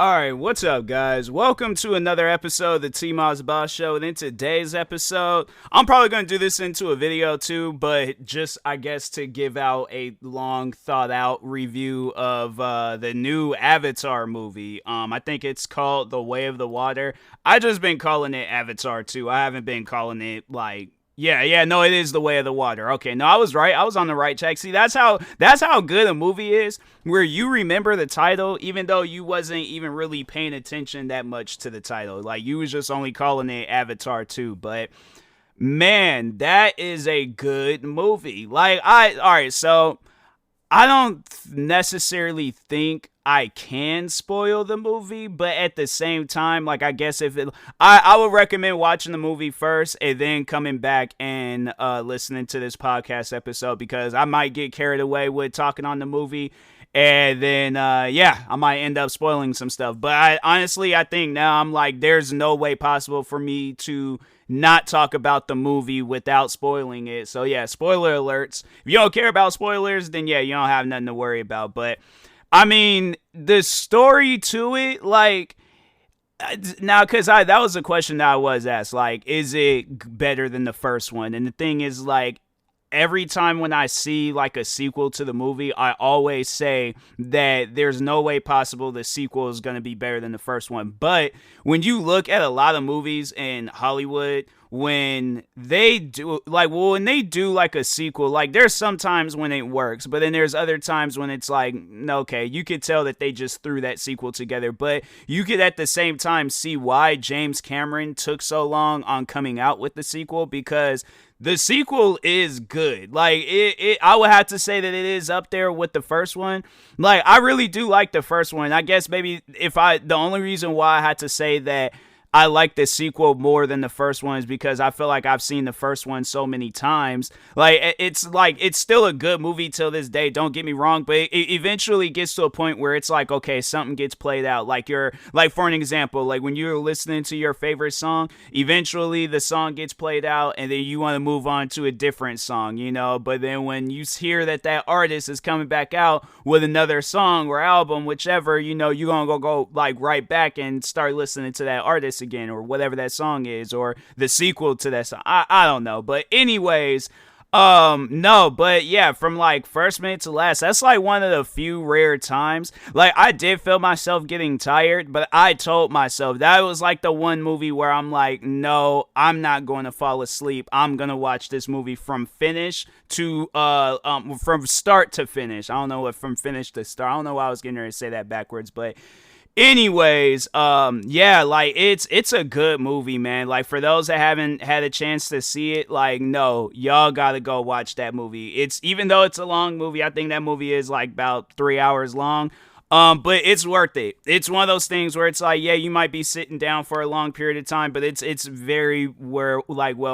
Alright, what's up, guys? Welcome to another episode of the TMossBoss Show. And in today's episode, I'm probably going to do this into a video too, but just, I guess, to give out a long, thought out review of the new Avatar movie. I think it's called The Way of the Water. I just been calling it Avatar 2. I haven't been calling it, no, it is The Way of the Water. Okay, no, I was right. I was on the right track. See, that's how good a movie is, where you remember the title, even though you wasn't even really paying attention that much to the title. Like, you was just only calling it Avatar 2. But, man, that is a good movie. Alright, so I don't necessarily think I can spoil the movie, but at the same time, like, I guess I would recommend watching the movie first and then coming back and listening to this podcast episode, because I might get carried away with talking on the movie, and then I might end up spoiling some stuff. But I think now I'm like, there's no way possible for me to not talk about the movie without spoiling it. So yeah, spoiler alerts. If you don't care about spoilers, then yeah, you don't have nothing to worry about. But I mean, the story to it, like, now, because that was a question that I was asked, like, is it better than the first one? And the thing is, like, every time when I see like a sequel to the movie, I always say that there's no way possible the sequel is going to be better than the first one. But when you look at a lot of movies in Hollywood, when they do like a sequel, like, there's sometimes when it works, but then there's other times when it's like, okay, you could tell that they just threw that sequel together. But you could at the same time see why James Cameron took so long on coming out with the sequel, because the sequel is good. Like, I would have to say that it is up there with the first one. Like, I really do like the first one. I guess maybe the only reason why I had to say that I like the sequel more than the first one is because I feel like I've seen the first one so many times. It's still a good movie till this day, don't get me wrong, but it eventually gets to a point where it's like, okay, something gets played out. Like, for an example, like when you're listening to your favorite song, eventually the song gets played out and then you want to move on to a different song, but then when you hear that artist is coming back out with another song or album, whichever, you're gonna go like right back and start listening to that artist again, or whatever that song is, or the sequel to that song. I don't know, but anyways, no, but yeah, from like first minute to last, that's like one of the few rare times. Like, I did feel myself getting tired, but I told myself that was like the one movie where I'm like, no, I'm not going to fall asleep. I'm gonna watch this movie from finish to from start to finish. I don't know what from finish to start. I don't know why I was getting ready to say that backwards, but anyways, like, it's a good movie, man. Like, for those that haven't had a chance to see it, like, no, y'all gotta go watch that movie. Even though it's a long movie, I think that movie is like about 3 hours long. But it's worth it. It's one of those things where it's like, yeah, you might be sitting down for a long period of time, but it's very well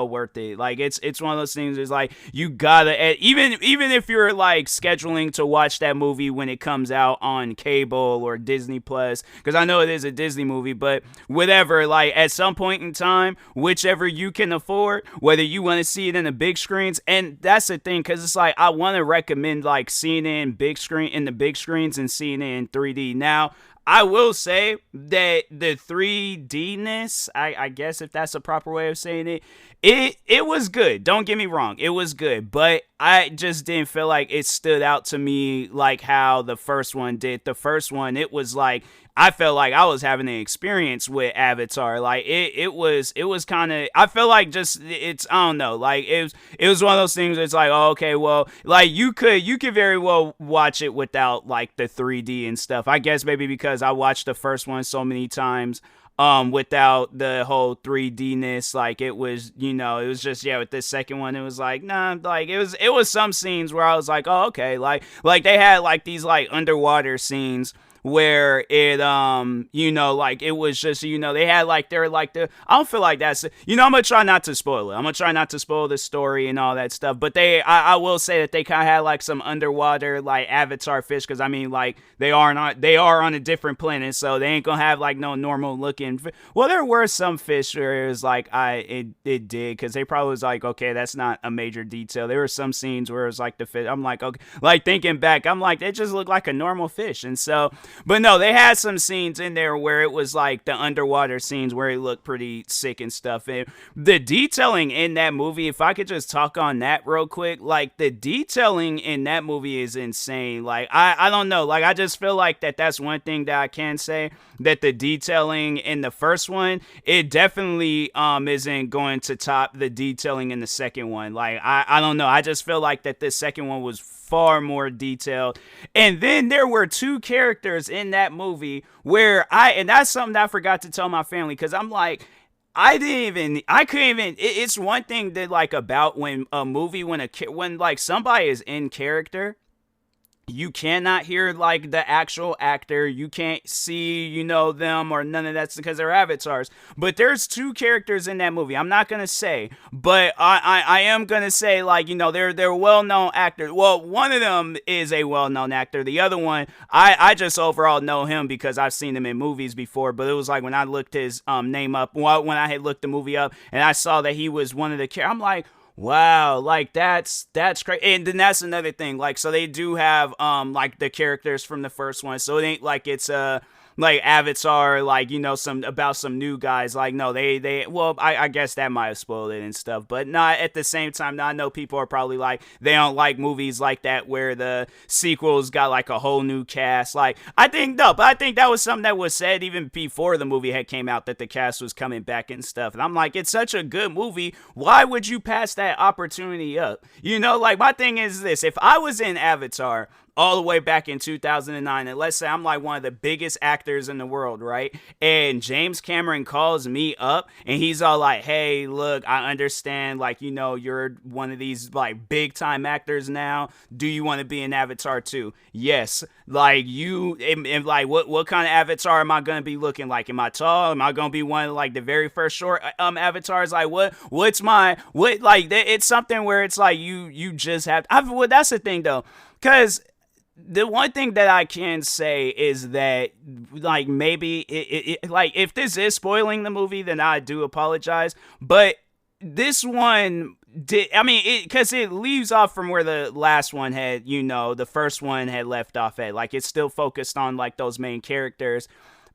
worth it. Like, it's one of those things. It's like, you gotta, even if you're like scheduling to watch that movie when it comes out on cable or Disney Plus, because I know it is a Disney movie, but whatever. Like, at some point in time, whichever you can afford, whether you want to see it in the big screens, and that's the thing, because it's like, I want to recommend like seeing it in the big screens and seeing it in 3D. Now, I will say that the 3D-ness, I guess if that's a proper way of saying it, it was good. Don't get me wrong, it was good, but I just didn't feel like it stood out to me like how the first one did. The first one, it was like, I felt like I was having an experience with Avatar. Like, it was kind of, I feel like just, I don't know, like, it was one of those things where it's like, oh, okay, well, like, you could very well watch it without like the 3D and stuff. I guess maybe because I watched the first one so many times without the whole 3D-ness. Like, it was, it was just, yeah, with this second one, it was like, nah, like, it was some scenes where I was like, oh, okay, like they had like these like underwater scenes where it like, it was just, they had like, they're like, I don't feel like that's, I'm gonna try not to spoil it. I'm gonna try not to spoil the story and all that stuff, but I will say that they kind of had like some underwater like Avatar fish, because I mean, like, they are on a different planet, so they ain't gonna have like no normal looking well, there were some fish where it was like, it did, because they probably was like, okay, that's not a major detail. There were some scenes where it was like the fish, I'm like, okay, like, thinking back, I'm like, it just looked like a normal fish. And so, But no, they had some scenes in there where it was like the underwater scenes where it looked pretty sick and stuff. And the detailing in that movie, if I could just talk on that real quick, like the detailing in that movie is insane. Like I don't know, like I just feel like that's one thing that I can say, that the detailing in the first one, it definitely isn't going to top the detailing in the second one. Like I don't know, I just feel like that the second one was far more detailed. And then there were two characters in that movie where and that's something that I forgot to tell my family, because I'm like, I couldn't even, it's one thing that like about when a movie, when like somebody is in character, you cannot hear like the actual actor, you can't see, them or none of that's because they're avatars. But there's two characters in that movie, I'm not gonna say, but I am gonna say, like, they're well-known actors. Well, one of them is a well-known actor, the other one, I just overall know him because I've seen him in movies before. But it was like when I looked his name up, when I had looked the movie up and I saw that he was one of the characters, I'm like, wow, like that's crazy. And then that's another thing, like, so they do have like the characters from the first one, so it ain't like it's like Avatar, like, some new guys. Like, no, they well, I guess that might have spoiled it and stuff, but not at the same time. Now I know people are probably like, they don't like movies like that where the sequels got like a whole new cast. Like, I think that was something that was said even before the movie had came out, that the cast was coming back and stuff. And I'm like, it's such a good movie, why would you pass that opportunity up? Like, my thing is this: if I was in Avatar all the way back in 2009, and let's say I'm like one of the biggest actors in the world, right? And James Cameron calls me up and he's all like, hey, look, I understand, like, you're one of these like big time actors now. Do you want to be in Avatar 2? Yes. Like, and like, what kind of Avatar am I going to be looking like? Am I tall? Am I going to be one of like the very first short avatars? Like, what's like, it's something where it's like, you just have, well, that's the thing though. Cause the one thing that I can say is that, like, maybe like, if this is spoiling the movie, then I do apologize. But this one did, I mean, because it leaves off from where the last one had, the first one had left off at. Like, it's still focused on like those main characters.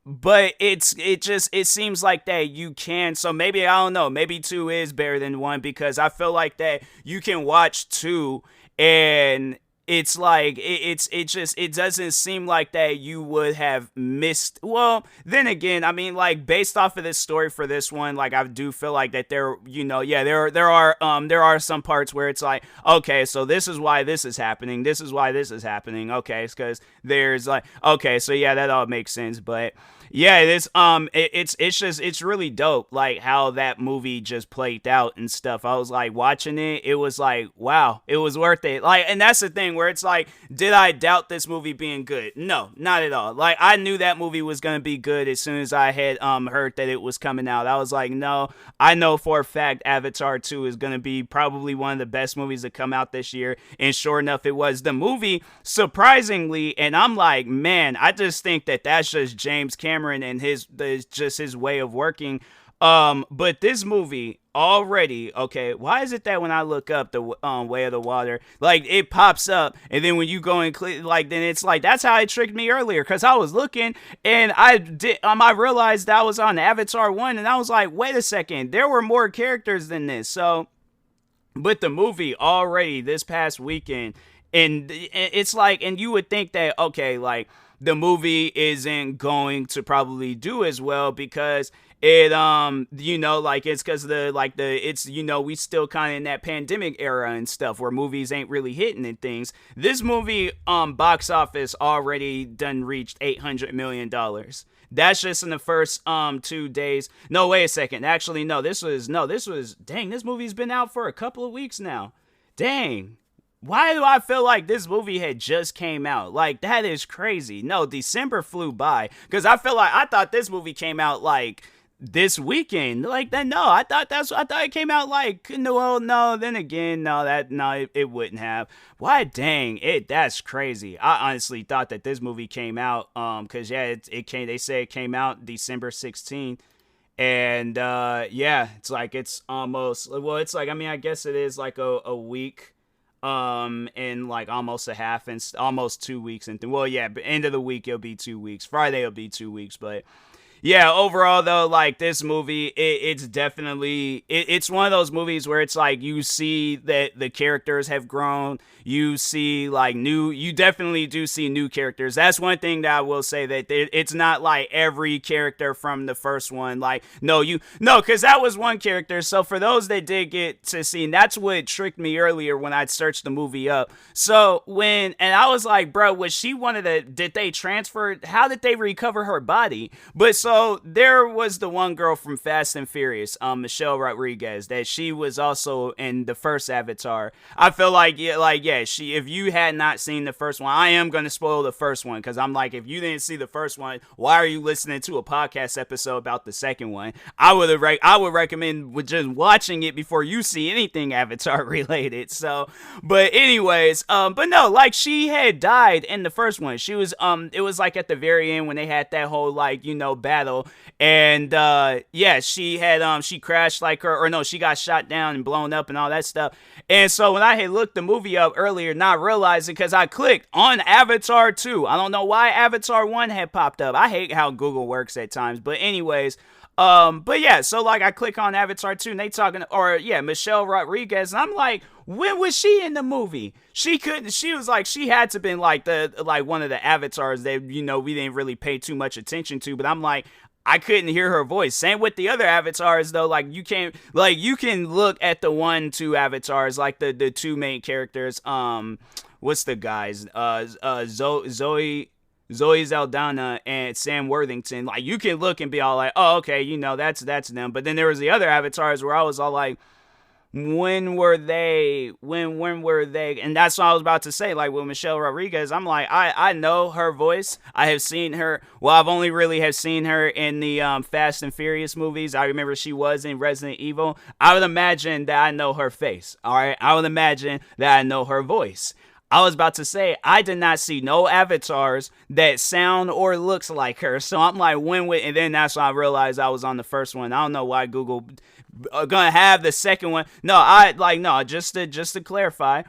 But it seems like that you can, so maybe, I don't know, maybe 2 is better than 1, because I feel like that you can watch 2 and it's like, it doesn't seem like that you would have missed. Well, then again, I mean, like, based off of this story for this one, like, I do feel like that there, there are some parts where it's like, okay, so this is why this is happening, okay, it's because there's like, okay, so yeah, that all makes sense. But yeah, it's really dope, like, how that movie just played out and stuff. I was like, watching it was like, wow, it was worth it. Like, and that's the thing where it's like, did I doubt this movie being good? No, not at all. Like, I knew that movie was gonna be good as soon as I had heard that it was coming out. I was like, no, I know for a fact Avatar 2 is gonna be probably one of the best movies to come out this year. And sure enough, it was. The movie, surprisingly, and I'm like, man, I just think that that's just James Cameron and his way of working. But this movie already, okay, why is it that when I look up the Way of the Water, like, it pops up, and then when you go and click, like, then it's like, that's how it tricked me earlier, because I was looking and I realized that I was on Avatar 1, and I was like, wait a second, there were more characters than this. So, but the movie already this past weekend, and it's like, and you would think that, okay, like, the movie isn't going to probably do as well because it like, it's because it's, we still kind of in that pandemic era and stuff where movies ain't really hitting and things. This movie box office already done reached $800 million. That's just in the first 2 days. No, wait a second, actually, this was dang, this movie's been out for a couple of weeks now. Dang, why do I feel like this movie had just came out? Like, that is crazy. No, December flew by, because I thought this movie came out like this weekend. Like, that, no, I thought it came out like, no, then again, it wouldn't have. Why, dang, that's crazy. I honestly thought that this movie came out, because yeah, they say it came out December 16th. And yeah, it's like, it's almost, well, it's like, I mean, I guess it is like a week in like almost a half and almost 2 weeks, and well, yeah, end of the week it'll be 2 weeks. Friday will be 2 weeks, but yeah, overall though, like this movie, it's definitely it's one of those movies where it's like you see that the characters have grown. You see like you definitely do see new characters. That's one thing that I will say, that it's not like every character from the first one. Like no, because that was one character. So for those that did get to see, and that's what tricked me earlier when I searched the movie up. So and I was like, bro, was she one of the? Did they transfer? How did they recover her body? But so there was the one girl from Fast and Furious, Michelle Rodriguez, that she was also in the first Avatar. I feel like yeah, she. If you had not seen the first one, I am gonna spoil the first one, because I'm like, if you didn't see the first one, why are you listening to a podcast episode about the second one? I would recommend just watching it before you see anything Avatar related. So, but anyways, but no, like she had died in the first one. She was it was like at the very end when they had that whole like battle, and yeah, she had she crashed like her, or no, she got shot down and blown up and all that stuff. And so when I had looked the movie up earlier, not realizing, because I clicked on Avatar 2. I don't know why Avatar 1 had popped up. I hate how Google works at times. But anyways, but yeah, so like I click on Avatar 2 and they talking, or yeah, Michelle Rodriguez, and I'm like, when was she in the movie? She was like, she had to been like one of the avatars that, we didn't really pay too much attention to, but I'm like, I couldn't hear her voice. Same with the other avatars though. Like you can look at the two avatars, like the two main characters. What's the guys? Zoe Saldana and Sam Worthington. Like you can look and be all like, oh, okay, that's them. But then there was the other avatars where I was all like, when were they? When were they? And that's what I was about to say. Like with Michelle Rodriguez, I'm like, I know her voice. I have seen her. Well, I've only really have seen her in the Fast and Furious movies. I remember she was in Resident Evil. I would imagine that I know her face. All right, I would imagine that I know her voice. I was about to say, I did not see no avatars that sound or looks like her. So I'm like, and then that's when I realized I was on the first one. I don't know why Google gonna have the second one. No, just to clarify,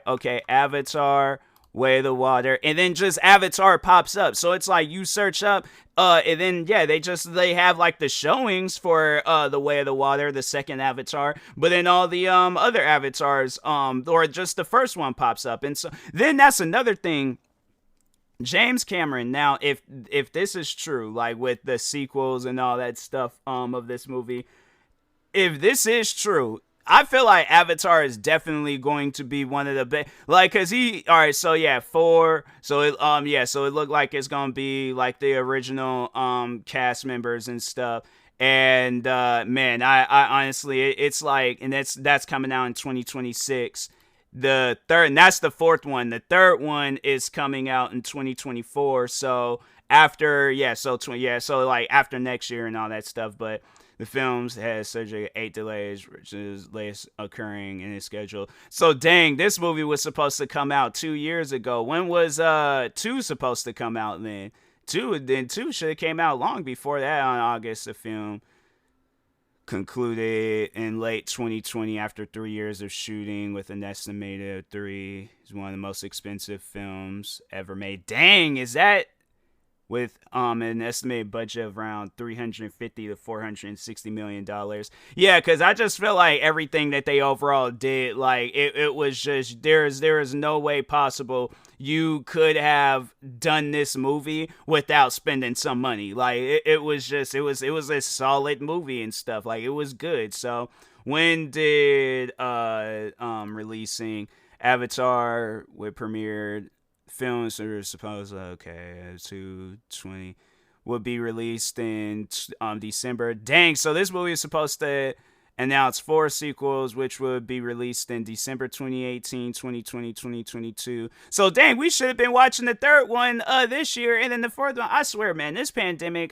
okay, Avatar, Way of the Water, and then just Avatar pops up. So it's like you search up, and then yeah, they have like the showings for the Way of the Water, the second Avatar, but then all the other avatars, or just the first one pops up. And so then that's another thing. James Cameron, now if this is true, like with the sequels and all that stuff of this movie, if this is true, I feel like Avatar is definitely going to be one of the best. Like, cause all right, so yeah, 4. So it looked like it's gonna be like the original cast members and stuff. And man, I honestly, it's like, and that's coming out in 2026. The third, and that's the fourth one. The third one is coming out in 2024. So after, so like after next year and all that stuff, but. The films has surgery 8 delays, which is latest occurring in its schedule. So dang, this movie was supposed to come out 2 years ago. When was 2 supposed to come out then? 2 should have came out long before that on August. The film concluded in late 2020 after 3 years of shooting with an estimated 3. It's one of the most expensive films ever made. Dang, is that? With an estimated budget of around $350 to $460 million. Yeah, because I just feel like everything that they overall did, like it was just there is no way possible you could have done this movie without spending some money. Like it was a solid movie and stuff. Like it was good. So when did releasing Avatar premiered? Films are supposed 220 would be released in December. Dang, so this movie is supposed to announce 4 sequels, which would be released in December 2018, 2020, 2022. So dang, we should have been watching the third one this year, and then the fourth one. I swear, man, this pandemic,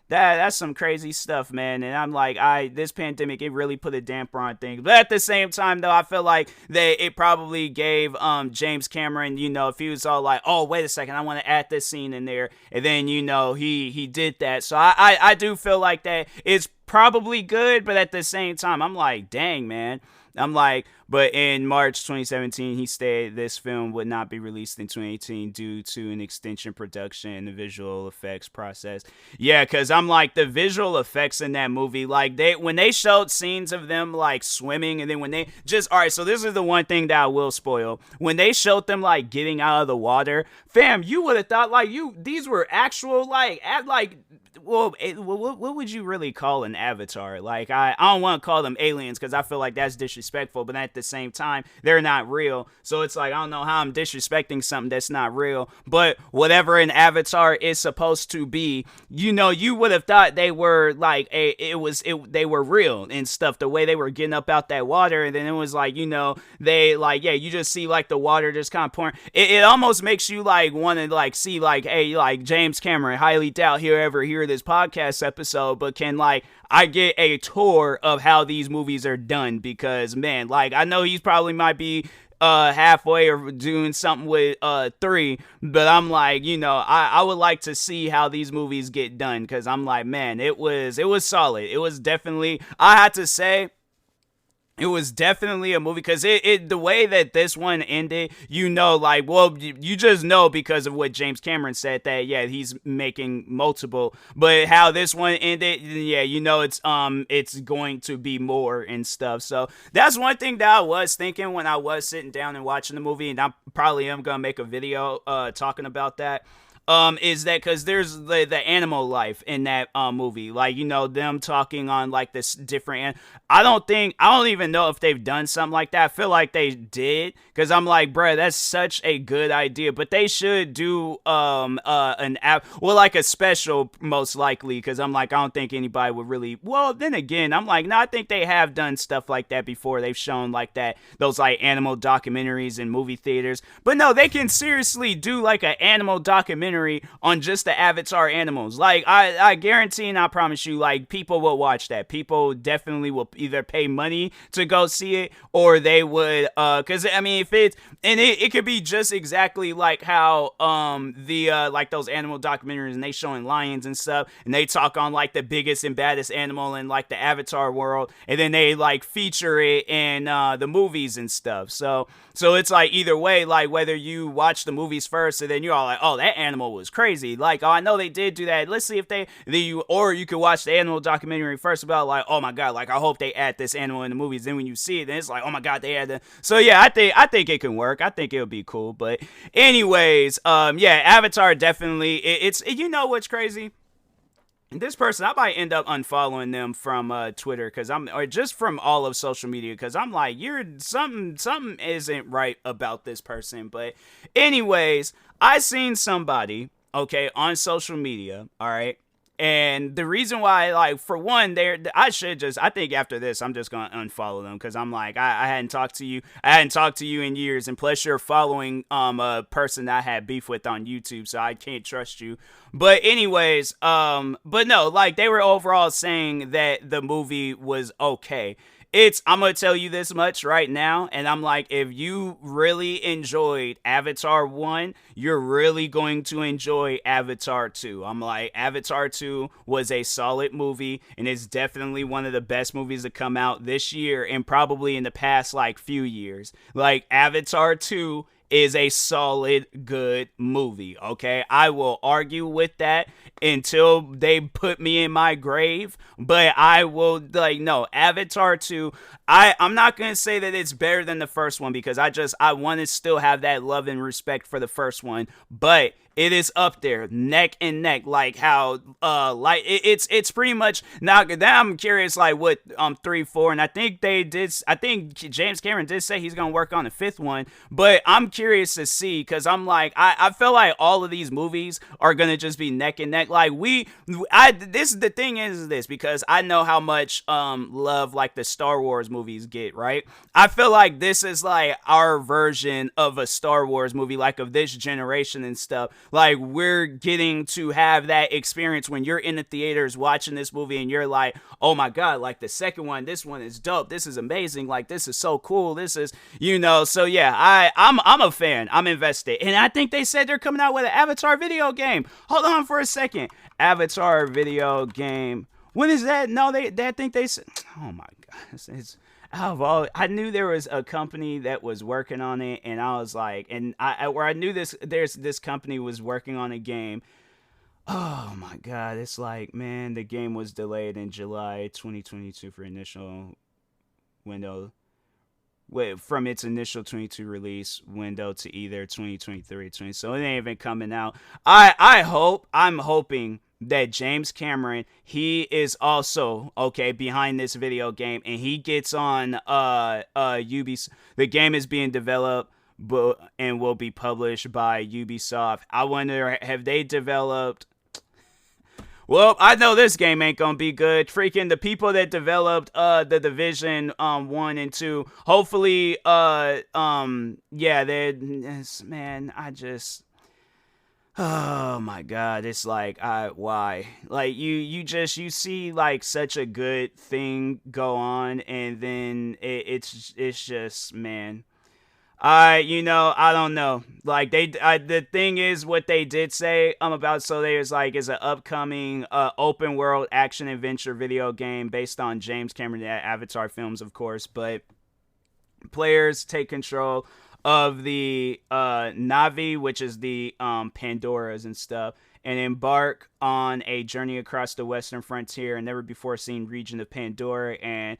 that's some crazy stuff, man. And I'm like, this pandemic, it really put a damper on things. But at the same time, though, I feel like it probably gave James Cameron, if he was all like, oh, wait a second, I want to add this scene in there. And then, he did that. So I do feel like that it's probably good. But at the same time, I'm like, dang, man. I'm like, but in March 2017, he stated this film would not be released in 2018 due to an extension production and the visual effects process. Yeah, because I'm like, the visual effects in that movie, like, when they showed scenes of them like swimming, and then when they just, all right, so this is the one thing that I will spoil. When they showed them like getting out of the water, fam, you would have thought like these were actual well, what would you really call an avatar? Like, I don't want to call them aliens because I feel like that's disrespectful, but at the same time, they're not real. So it's like, I don't know how I'm disrespecting something that's not real, but whatever an avatar is supposed to be, you would have thought they were like, they were real and stuff, the way they were getting up out that water. And then it was like, they like, yeah, you just see like the water just kind of pouring. It almost makes you like want to like see like, hey, like James Cameron, highly doubt he'll ever hear this podcast episode, but can like I get a tour of how these movies are done? Because man, like, I know he's probably might be halfway or doing something with 3, but I'm like, I would like to see how these movies get done, because I'm like, man, it was solid. It was definitely, I had to say, it was definitely a movie, because the way that this one ended, like, well, you just know because of what James Cameron said, that yeah, he's making multiple, but how this one ended, yeah, it's going to be more and stuff. So that's one thing that I was thinking when I was sitting down and watching the movie, and I probably am gonna make a video talking about that. Is that because there's the animal life in that movie, like, them talking on like this different, I don't even know if they've done something like that. I feel like they did, because I'm like, bruh, that's such a good idea, but they should do an app, well, like a special, most likely, because I'm like, I don't think anybody would really, well, then again, I'm like, no, I think they have done stuff like that before. They've shown like that, those like animal documentaries in movie theaters, but no, they can seriously do like an animal documentary on just the Avatar animals. Like, I guarantee and I promise you, like, people will watch that. People definitely will either pay money to go see it, or they would, because I mean, if it's, and it could be just exactly like how like those animal documentaries, and they showing lions and stuff, and they talk on like the biggest and baddest animal in like the Avatar world, and then they like feature it in the movies and stuff. So it's like, either way, like, whether you watch the movies first and then you're all like, oh, that animal was crazy, like, oh, I know they did do that, let's see if or you could watch the animal documentary first about like, oh my god, like, I hope they add this animal in the movies, then when you see it, then it's like, oh my god, they had the, so yeah, I think it can work. I think it'll be cool. But anyways, yeah, Avatar definitely, it's what's crazy, this person, I might end up unfollowing them from Twitter, or just from all of social media, because I'm like, something isn't right about this person. But anyways, I seen somebody, okay, on social media, all right, and the reason why, like, for one, I think after this, I'm just gonna unfollow them, because I'm like, I hadn't talked to you in years, and plus you're following a person that I had beef with on YouTube, so I can't trust you. But anyways, but no, like, they were overall saying that the movie was okay. I'm going to tell you this much right now, and I'm like, if you really enjoyed Avatar 1, you're really going to enjoy Avatar 2. I'm like, Avatar 2 was a solid movie, and it's definitely one of the best movies to come out this year, and probably in the past, like, few years. Like, Avatar 2 is a solid, good movie, okay? I will argue with that until they put me in my grave, but I will, like, no, Avatar 2, I'm not going to say that it's better than the first one, because I want to still have that love and respect for the first one, but it is up there, neck and neck, like how, like, it's pretty much, now I'm curious, like, what, 3, 4, and I think James Cameron did say he's gonna work on the 5th one, but I'm curious to see, because I'm like, I feel like all of these movies are gonna just be neck and neck, like, the thing is this, because I know how much, love, like, the Star Wars movies get, right? I feel like this is, like, our version of a Star Wars movie, like, of this generation and stuff. Like, we're getting to have that experience when you're in the theaters watching this movie, and you're like, oh my god, like, the second one, this one is dope, this is amazing, like, this is so cool, this is, so yeah, I'm a fan, I'm invested, and I think they said they're coming out with an Avatar video game. Hold on for a second. Avatar video game, when is that? No, I think they said, oh my god, it's I knew there was a company that was working on it, and I was like, and where I knew this company was working on a game. Oh my god, it's like, man, the game was delayed in July 2022 for initial window. Wait, from its initial 22 release window to either 2023 20, so it ain't even coming out. I'm hoping that James Cameron, he is also okay behind this video game, and he gets on Ubisoft. The game is being developed and will be published by Ubisoft. I wonder, have they developed? Well, I know this game ain't gonna be good. Freaking the people that developed the Division 1 and 2. Hopefully yeah, they, man, I just, oh my god, it's like, why? Like, you see like such a good thing go on, and then it's just, man, I don't know. Like, the thing is, what they did say about Soleil is like, is an upcoming open world action adventure video game based on James Cameron Avatar films, of course. But players take control of the Navi, which is the Pandoras and stuff, and embark on a journey across the western frontier, a never before seen region of Pandora, and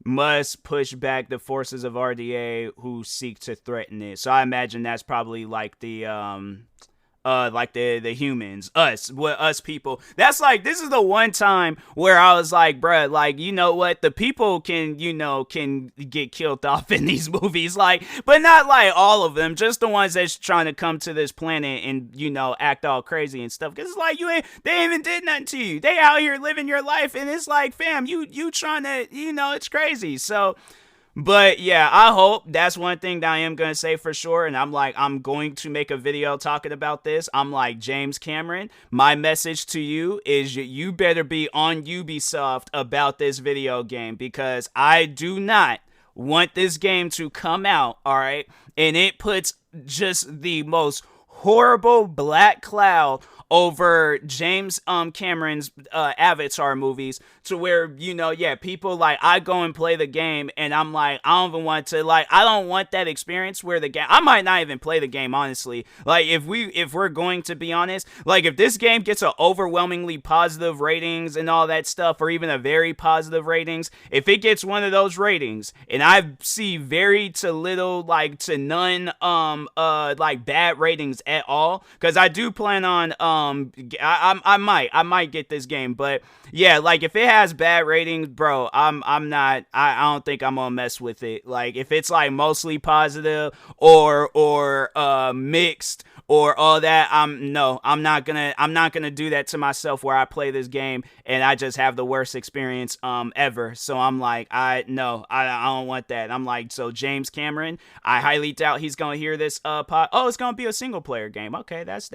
must push back the forces of RDA who seek to threaten it. So I imagine that's probably like the humans, us people. That's like, this is the one time where I was like, bruh, like, you know what, the people can get killed off in these movies, like, but not like all of them, just the ones that's trying to come to this planet and act all crazy and stuff, because it's like, they ain't even did nothing to you, they out here living your life, and it's like, fam, you trying to, it's crazy. So, but yeah, I hope, that's one thing that I am going to say for sure. And I'm going to make a video talking about this. I'm like, James Cameron, my message to you is you better be on Ubisoft about this video game, because I do not want this game to come out, all right, and it puts just the most horrible black cloud over James Cameron's Avatar movies, to where, people, like, I go and play the game and I'm like, I don't even want to, like, I don't want that experience where the game, I might not even play the game, honestly. Like, if we're going to be honest, like, if this game gets a overwhelmingly positive ratings and all that stuff, or even a very positive ratings, if it gets one of those ratings and I see very to little, like, to none like bad ratings at all, because I do plan on I might get this game, but yeah, like, if it has bad ratings, bro, I'm not, I don't think I'm gonna mess with it. Like, if it's like mostly positive or mixed or all that, I'm not gonna do that to myself, where I play this game and I just have the worst experience ever. So I'm like, I don't want that. I'm like, so James Cameron, I highly doubt he's gonna hear this it's gonna be a single player game. Okay, that's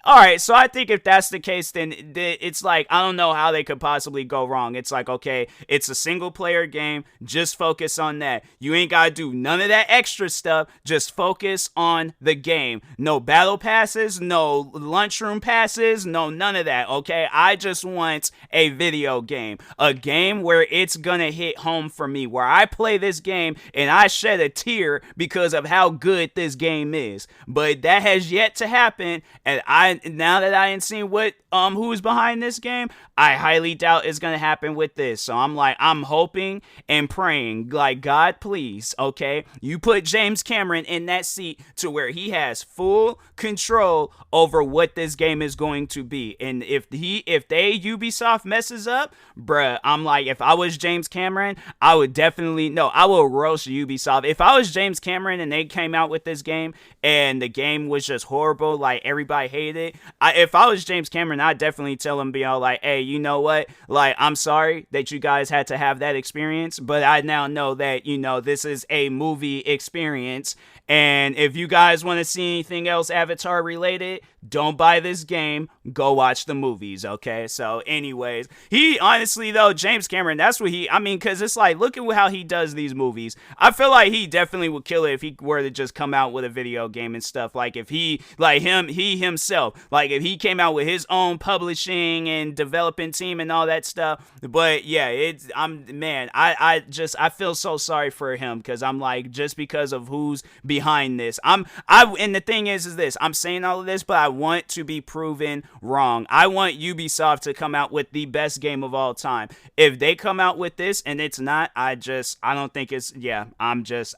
all right. So I think if that's the case, then it's like, I don't know how they could possibly go wrong. It's like, okay, it's a single player game, just focus on that. You ain't gotta do none of that extra stuff, just focus on the game. No battle passes, no lunchroom passes, no none of that, okay? I just want a video game, a game where it's gonna hit home for me, where I play this game and I shed a tear because of how good this game is. But that has yet to happen, and now that I ain't seen what who's behind this game, I highly doubt it's gonna happen with this. So I'm like, I'm hoping and praying, like, God, please, okay, you put James Cameron in that seat to where he has full control over what this game is going to be. And if Ubisoft messes up, bruh, I'm like, if I was James Cameron, I would definitely, I will roast Ubisoft. If I was James Cameron and they came out with this game and the game was just horrible, like, everybody hated it, if I was James Cameron, I'd definitely tell him, be all like, hey, you know what, like, I'm sorry that you guys had to have that experience, but I now know that, this is a movie experience, and if you guys want to see anything else else Avatar related, don't buy this game. Go watch the movies, okay? So, anyways, he honestly though, James Cameron, that's what because it's like, look at how he does these movies. I feel like he definitely would kill it if he were to just come out with a video game and stuff. Like if he himself, like if he came out with his own publishing and developing team and all that stuff. But yeah, I feel so sorry for him, because I'm like, just because of who's behind this. And the thing is this, I'm saying all of this, but I want to be proven wrong. I want Ubisoft to come out with the best game of all time. If they come out with this and it's not, I don't think it's,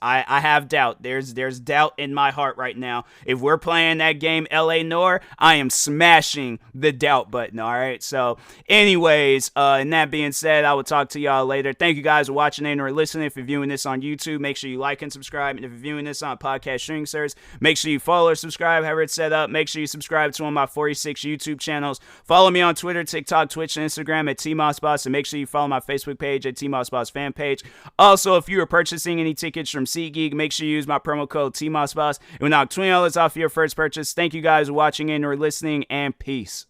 I have doubt. There's doubt in my heart right now. If we're playing that game LA Noire, I am smashing the doubt button, all right? So anyways, and that being said, I will talk to y'all later. Thank you guys for watching and or listening. If you're viewing this on YouTube, make sure you like and subscribe. And if you're viewing this on a podcast streaming service, make sure you follow or subscribe, however it's set up. Make sure you subscribe to one of my 46 YouTube channels. Follow me on Twitter, TikTok, Twitch, and Instagram at TMossBoss. And make sure you follow my Facebook page at TMossBoss fan page. Also, if you are purchasing any tickets from SeatGeek, make sure you use my promo code TMossBoss. It will knock $20 off your first purchase. Thank you guys for watching and or listening, and peace.